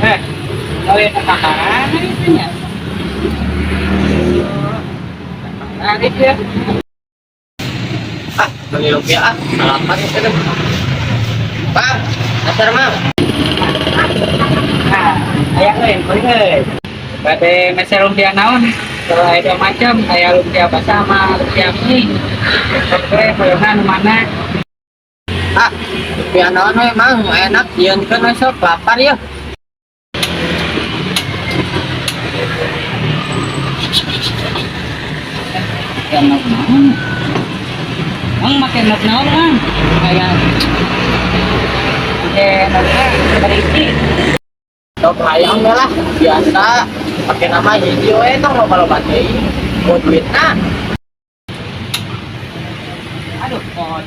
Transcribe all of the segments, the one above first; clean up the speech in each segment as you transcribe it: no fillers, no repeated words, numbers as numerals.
Eh, kalian kebakaran itu ya? Tarik ya. Ah, bagi lumpia ah, salapan itu deh. Bang, asar mang. Nah, ayah kuring pada meser lumpia naon. Kalau ada macam kayak lumpia basah sama lumpia mie. Oke, goyongan mana? Ah, lumpia naon we mang, enak yeun kan sok lapar ya. Yang naon? Mang makan naon mang? Kayak pakai berisi. Sok hayang we lah, biasa. Pakai nama hiji we tong loba-loba teh. Mau duitna. Aduh, mohon.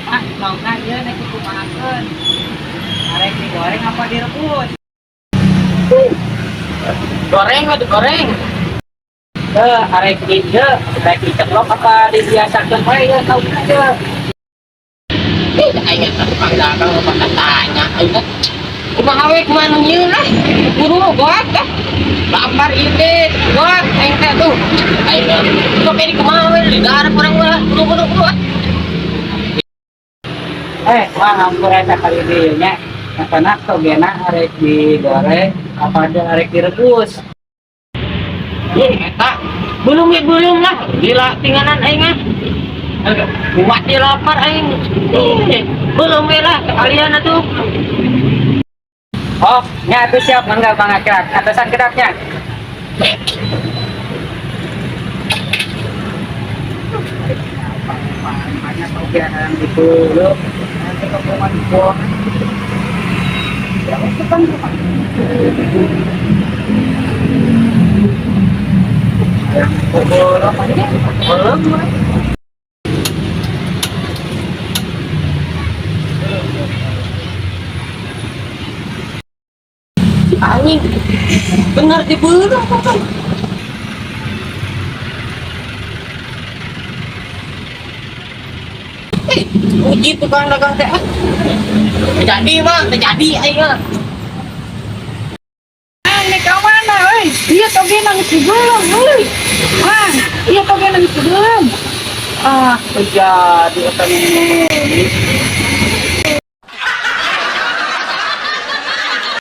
Ah, mau aja naik kuku makan. Arek digoreng apa direbus? Goreng we goreng. Arek diceplok apa dibiasakan bae ya tahu aja. Ih, aing teh tukang dagang mau tanya aing. Kumaha we kumaha nyieun lah. Buru goat dah. Lapar ide, goat aing teh tuh. Aing sok ini kumaha we digarap urang lah. Buru-buru ah. Wah hampur eta kali dieu nya. Karena sogena arek digoreng apa ada arek direbus. Eta belum lah gila tinganan aing ah. Kuat dia lapar aing. Belum lah kalian atuh. Oh, nya atuh siap mangga Bang Akrak. Atasan kedapnya. Banyak kegiatan gitu loh. Nanti keperluan buang. Ya, itu kan bolong aja, bolong. Anjing. Bener diburu apa? Uji tukang dagang teh. Terjadi mah, terjadi aing mah. Ini ke mana, woi? Iya toge nangis di belum, woi. Man, iya toge nangis di belum. Ah, terjadi apa ini?